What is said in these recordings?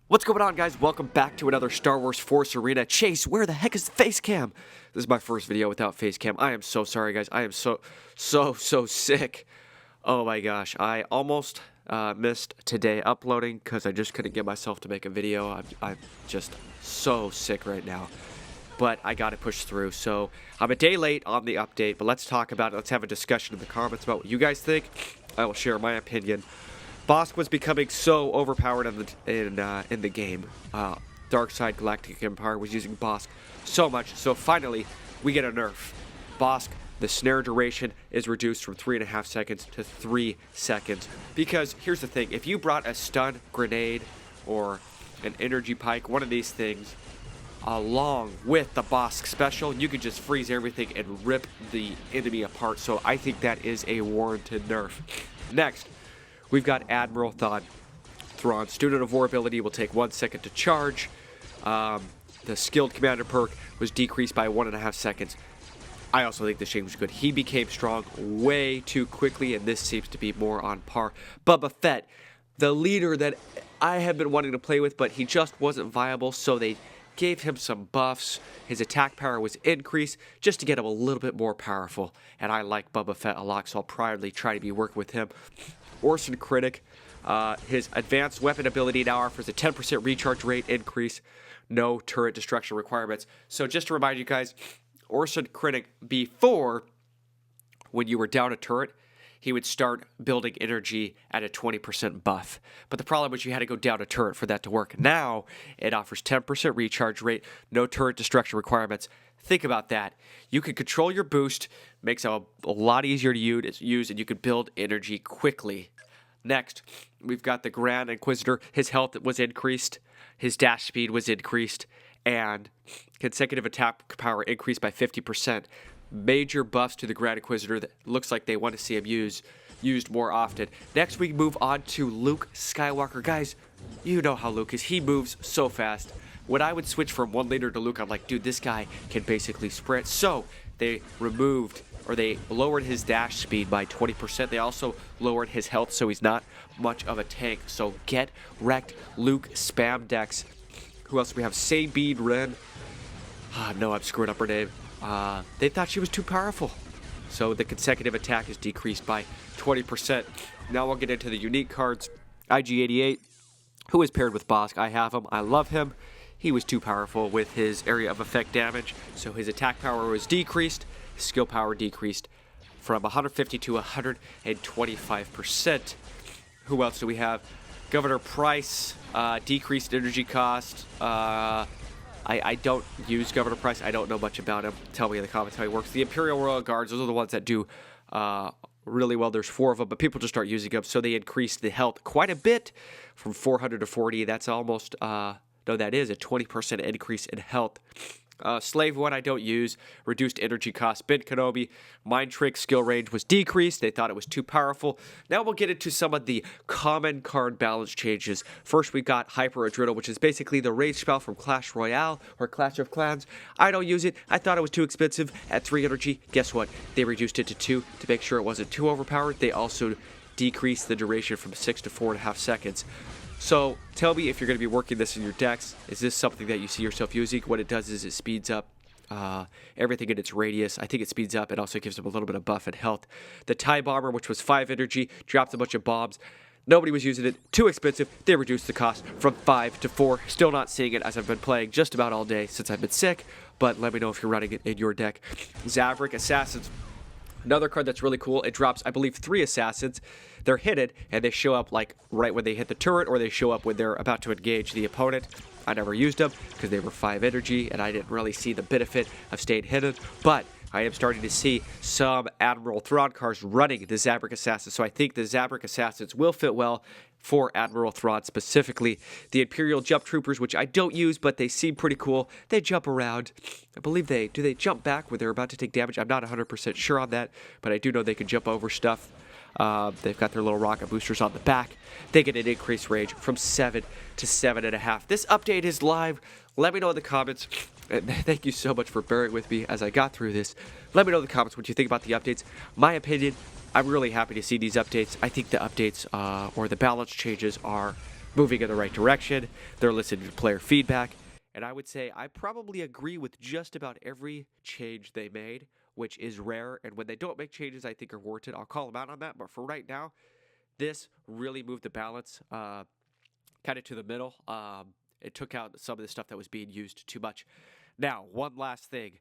What's going on, guys? Welcome back to another Star Wars Force Arena. Chase, where the heck is the face cam? This is my first video without face cam. I am so sorry, guys. I am so sick. Oh my gosh. I almost missed today uploading because I just couldn't get myself to make a video. I'm just so sick right now. But I got to push through. So I'm a day late on the update, but let's talk about it. Let's have a discussion in the comments about what you guys think. I will share my opinion. Bossk was becoming so overpowered in the game. Dark Side Galactic Empire was using Bossk so much, so finally we get a nerf. Bossk, the snare duration is reduced from 3.5 seconds to 3 seconds. Because here's the thing, if you brought a stun grenade or an energy pike, one of these things, along with the Bossk special, you could just freeze everything and rip the enemy apart. So I think that is a warranted nerf. Next, we've got Admiral Thrawn. Student of War ability will take 1 second to charge. The skilled commander perk was decreased by 1.5 seconds. I also think this change was good. He became strong way too quickly, and this seems to be more on par. Boba Fett, the leader that I have been wanting to play with, but he just wasn't viable, so they gave him some buffs. His attack power was increased just to get him a little bit more powerful, and I like Boba Fett a lot, so I'll proudly try to be working with him. Orson Critic, his advanced weapon ability now offers a 10% recharge rate increase, no turret destruction requirements. So just to remind you guys, Orson Critic, before, when you were down a turret, he would start building energy at a 20% buff. But the problem was you had to go down a turret for that to work. Now, it offers 10% recharge rate, no turret destruction requirements. Think about that. You can control your boost, makes it a lot easier to use, and you can build energy quickly. Next, we've got the Grand Inquisitor. His health was increased, his dash speed was increased, and consecutive attack power increased by 50%. Major buffs to the Grand Inquisitor that looks like they want to see him used more often. Next, we move on to Luke Skywalker. Guys, you know how Luke is. He moves so fast. When I would switch from one leader to Luke, I'm like, dude, this guy can basically sprint. So they lowered his dash speed by 20%. They also lowered his health, so he's not much of a tank. So get wrecked, Luke, spam decks. Who else do we have? Sabine Wren. No, I'm screwing up her name. They thought she was too powerful. So the consecutive attack is decreased by 20%. Now we'll get into the unique cards. IG-88, who is paired with Bossk. I have him. I love him. He was too powerful with his area of effect damage, so his attack power was decreased, his skill power decreased from 150 to 125%. Who else do we have? Governor Price, decreased energy cost. I don't use Governor Price. I don't know much about him. Tell me in the comments how he works. The Imperial Royal Guards, those are the ones that do really well. There's 4 of them, but people just start using them, so they increased the health quite a bit from 400 to 40. That's almost... No, that is a 20% increase in health. Slave 1 I don't use. Reduced energy cost. Ben Kenobi. Mind Trick skill range was decreased. They thought it was too powerful. Now we'll get into some of the common card balance changes. First, we got Hyper Adrenal, which is basically the rage spell from Clash Royale or Clash of Clans. I don't use it. I thought it was too expensive at 3 energy. Guess what? They reduced it to 2 to make sure it wasn't too overpowered. They also decreased the duration from 6 to 4.5 seconds. So tell me if you're going to be working this in your decks. Is this something that you see yourself using? What it does is it speeds up everything in its radius. I think it speeds up. It also gives them a little bit of buff and health. The TIE Bomber, which was 5 energy, dropped a bunch of bombs. Nobody was using it. Too expensive. They reduced the cost from 5 to 4. Still not seeing it as I've been playing just about all day since I've been sick. But let me know if you're running it in your deck. Zavrik Assassins. Another card that's really cool, it drops, I believe, 3 assassins. They're hidden, and they show up like right when they hit the turret, or they show up when they're about to engage the opponent. I never used them because they were 5 energy, and I didn't really see the benefit of staying hidden. But I am starting to see some Admiral Thrawn cards running the Zavrik Assassins, so I think the Zavrik Assassins will fit well for Admiral Thrawn specifically. The Imperial Jump Troopers, which I don't use, but they seem pretty cool. They jump around. I believe do they jump back when they're about to take damage? I'm not 100% sure on that, but I do know they can jump over stuff. They've got their little rocket boosters on the back. They get an increased range from 7 to 7.5. This update is live. Let me know in the comments. And thank you so much for bearing with me as I got through this. Let me know in the comments what you think about the updates. My opinion, I'm really happy to see these updates. I think the updates or the balance changes are moving in the right direction. They're listening to player feedback. And I would say I probably agree with just about every change they made, which is rare. And when they don't make changes I think are warranted, I'll call them out on that. But for right now, this really moved the balance kind of to the middle. It took out some of the stuff that was being used too much. Now, one last thing.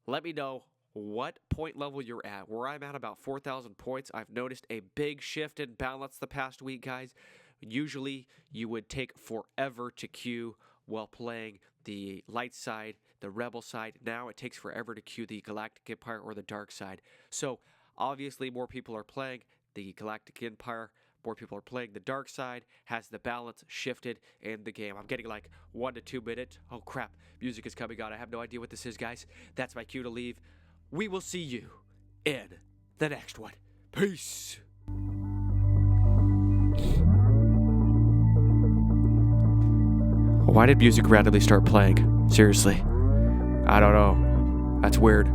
Let me know what point level you're at. Where I'm at about 4,000 points, I've noticed a big shift in balance the past week, guys. Usually, you would take forever to queue while playing the light side, the rebel side. Now it takes forever to queue the Galactic Empire or the dark side. So, obviously, more people are playing the Galactic Empire. More people are playing the dark side. Has the balance shifted in the game? I'm getting like 1 to 2 minutes. Oh crap, music is coming on. I have no idea what this is, guys. That's my cue to leave. We will see you in the next one. Peace. Why did music randomly start playing? Seriously. I don't know. That's weird.